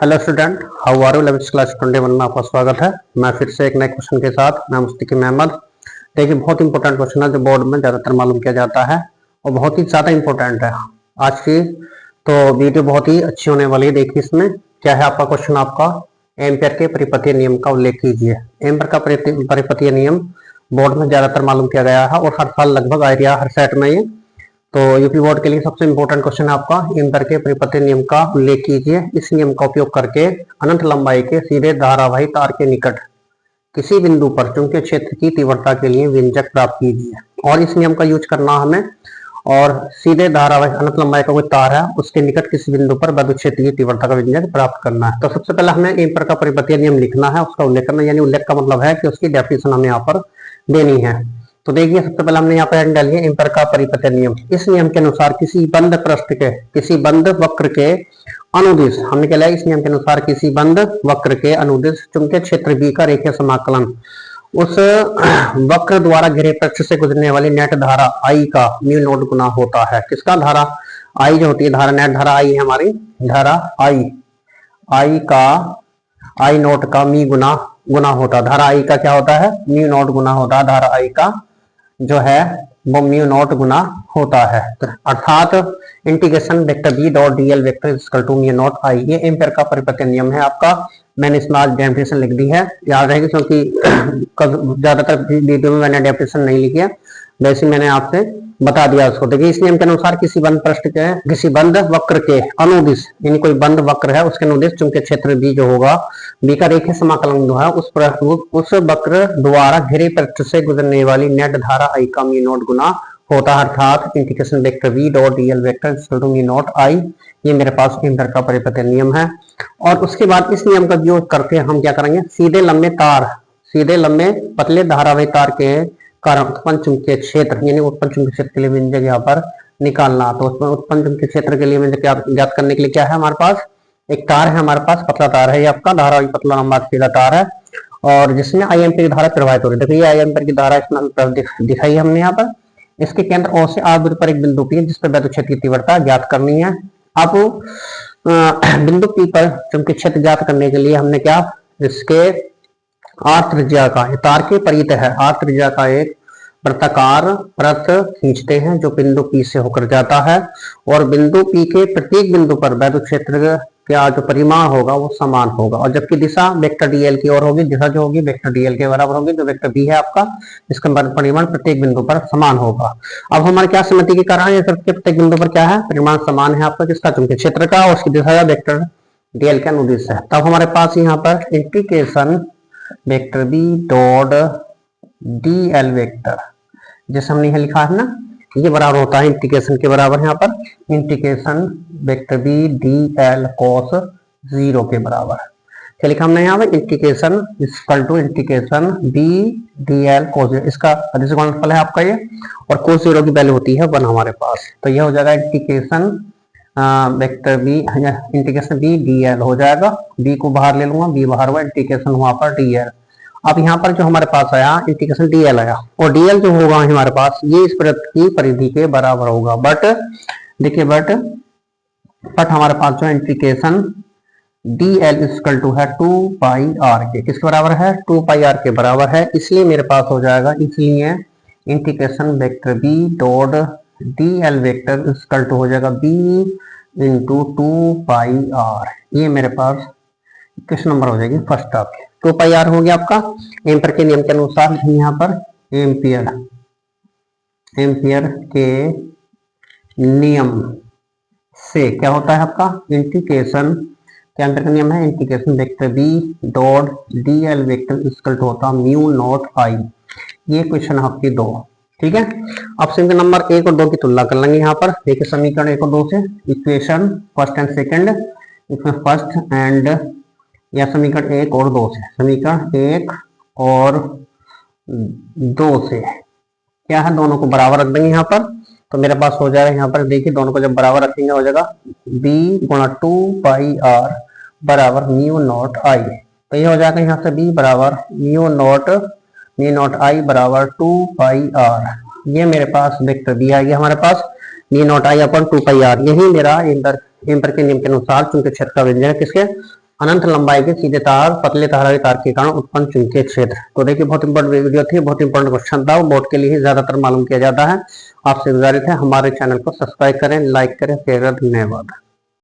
Hello student, how are you. 11th class 21 में आपका स्वागत है। मैं फिर से एक नए क्वेश्चन के साथ, मैं मुस्तकीम अहमद। देखिए, बहुत इंपॉर्टेंट क्वेश्चन है जो बोर्ड में ज्यादातर मालूम किया जाता है और बहुत ही ज्यादा इंपॉर्टेंट है। आज की तो वीडियो बहुत ही अच्छी होने वाली है। देखिए इसमें क्या है आपका क्वेश्चन, आपका एम्पियर के परिपथीय नियम का उल्लेख कीजिए। एम्पियर का परिपथीय नियम बोर्ड में ज्यादातर मालूम किया गया है और हर साल लगभग आ रहा है हर सेट में ये। तो यूपी बोर्ड के लिए सबसे इंपॉर्टेंट क्वेश्चन है आपका एम्पियर के परिपथीय नियम का उल्लेख कीजिए। इस नियम का उपयोग करके अनंत लंबाई के सीधे धारावाही तार के निकट किसी बिंदु पर चुंबकीय क्षेत्र की तीव्रता के लिए व्यंजक प्राप्त कीजिए। और इस नियम का यूज करना हमें, और सीधे धारावाही अनंत लंबाई का कोई तार है उसके निकट किसी बिंदु पर विद्युत क्षेत्र की तीव्रता का व्यंजक प्राप्त करना है। तो सबसे पहले हमें एम्पियर का परिपथीय नियम लिखना है, उसका उल्लेख करना, यानी उल्लेख का मतलब है कि उसकी डेफिनेशन हमें यहाँ पर देनी है। तो देखिए सबसे पहले हमने यहाँ पर डाल लिया एम्पियर का परिपथीय नियम। इस नियम के अनुसार किसी बंद पृष्ठ के, किसी बंद वक्र के अनुदिश, हमने क्या लिया, इस नियम के अनुसार किसी बंद वक्र के अनुदिश चुंबकीय क्षेत्र B का रेखीय समाकलन उस वक्र द्वारा घिरे पृष्ठ से गुजरने वाली नेट धारा I का म्यू नॉट गुना होता है। किसका? धारा I जो होती है, धारा नेट धारा I है हमारी, धारा I का I नॉट का मी गुना होता है। धारा I का क्या होता है? म्यू नॉट गुना होता है। धारा I का जो है वो म्यू नॉट गुना होता है। अर्थात integration vector B dot DL vector equal to mu naught I. ये एम्पियर का परिपथीय नियम है आपका। मैंने इसमें आज डेफिनेशन लिख दी है, याद रहेगी, क्योंकि ज्यादातर वीडियो में मैंने डेफिनेशन नहीं लिखी है, वैसे मैंने आपसे बता दिया उसको। देखिए इस नियम के अनुसार किसी बंद पृष्ठ के, किसी बंद वक्र के अनुदिश, यानी कोई बंद वक्र है उसके अनुदिश चुंबकीय क्षेत्र बी जो होगा, बी का रेखीय समाकलन जो है उस वक्र द्वारा घिरे पृष्ठ से गुजरने वाली नेट धारा I का म्यू नॉट गुना होता है। अर्थात integration vector v dot DL vector equal to mu naught I। ये मेरे पास एम्पियर का परिपथीय नियम है। और उसके बाद इस नियम का उपयोग करके हम क्या करेंगे, सीधे लंबे पतले धारावाही तार के कारण उत्पन्न चुंबकीय क्षेत्र, यानी उत्पन्न चुंबकीय क्षेत्र के लिए व्यंजक यहाँ पर निकालना। तो उसमें उत्पन्न चुंबकीय क्षेत्र के लिए व्यंजक ज्ञात करने के लिए क्या है, हमारे पास एक तार है, हमारे पास पतला तार है, ये आपका धारावाही पतला लंबा सीधा तार है, और जिसमें आई एम्पियर की धारा प्रवाहित हो रही है। देखिए आई एम्पियर की धारा इसमें दिखाई है हमने यहाँ पर। इसके केंद्र O से R दूरी पर एक बिंदु P है जिस पर विद्युत क्षेत्र की तीव्रता ज्ञात करनी है। अब बिंदु P पर चुंबकीय क्षेत्र ज्ञात करने के लिए हमने क्या, इसके R त्रिज्या का, तार के परित है, R त्रिज्या का एक वृत्ताकार वृत्त खींचते हैं जो बिंदु P से होकर जाता है, और बिंदु P के प्रत्येक बिंदु पर विद्युत क्षेत्र का जो परिमाण होगा वो समान होगा, और जबकि दिशा वेक्टर डीएल की ओर होगी, दिशा जो होगी वेक्टर डीएल के बराबर होगी, जो वेक्टर बी है आपका, इसका परिमाण प्रत्येक बिंदु पर समान होगा। अब हमारे क्या सम्मति के कारण है, सबके प्रत्येक बिंदु पर क्या है, परिमाण समान है आपका, किसका, चुंबकीय क्षेत्र का, और उसकी दिशा वेक्टर डीएल के अनुदिश है। तब हमारे पास यहाँ पर integration vector B dot DL vector, जैसे हमने यहाँ लिखा है ना, ये बराबर होता है इंटीग्रेशन के बराबर, यहाँ पर integration vector B D L cos 0 के बराबर। क्या लिखा हमने यहाँ पर, integration equal to integration B D L cos 0, इसका अदिश गुणनफल है आपका ये, और कॉस 0 की वैल्यू होती है 1 हमारे पास। तो यह हो जाएगा integration vector B, integration B D L हो जाएगा, बी को बाहर ले लूंगा, बी बाहर हुआ, इंटीग्रेशन वहां पर डी एल। अब यहाँ पर जो हमारे पास आया इंटीग्रेशन डीएल आया, और डीएल जो होगा हमारे पास ये इस वृत्त की परिधि के बराबर होगा। बट देखिए बट हमारे पास जो इंटीग्रेशन डीएल इक्वल टू है 2 पाई आर के, किसके बराबर है, 2 पाई आर के बराबर है, इसलिए मेरे पास हो जाएगा, इसलिए integration vector B dot DL vector equal to हो जाएगा बी इंटू 2 पाई आर। ये मेरे पास किस नंबर हो जाएगी, फर्स्ट आपके 2 पाई आर हो गया आपका। एम्पियर के नियम के अनुसार यहाँ पर एम्पियर के नियम से क्या होता है आपका, इंटीग्रेशन, क्या एम्पियर का नियम है, integration vector B dot DL vector equal to होता म्यू नॉट आई। ये क्वेश्चन आपकी 2, ठीक है। अब सिंपल नंबर 1 और 2 की तुलना कर लेंगे यहाँ पर। देखिए समीकरण 1 और 2 से इक्वेशन फर्स्ट एंड सेकंड, इसमें फर्स्ट एंड, या समीकरण 1 और 2 से, समीकरण 1 और 2 से क्या है, दोनों को बराबर रख देंगे यहाँ पर। तो मेरे पास हो जाएगा यहाँ पर, देखिए दोनों को जब बराबर रखेंगे हो जाएगा b गुणा 2 पाई आर बराबर म्यू नॉट आई। तो ये हो जाएगा यहाँ से b बराबर म्यू नॉट आई बराबर 2 पाई आर। ये मेरे पास वेक्टर बी आ गया हमारे पास, mu naught I upon 2 pi r. यही मेरा एम्पियर के नियम के अनुसार चुंबकीय क्षेत्र का व्यंजक किसके, अनंत लंबाई के सीधे तार पतले धारावी तार के कारण उत्पन्न चुंबकीय क्षेत्र। तो देखिए बहुत इंपॉर्टेंट वीडियो थी, बहुत इंपॉर्टेंट क्वेश्चन था, बोर्ड के लिए ही ज्यादातर मालूम किया जाता है। आपसे गुजारिश है हमारे चैनल को सब्सक्राइब करें, लाइक करें, शेयर करें। धन्यवाद।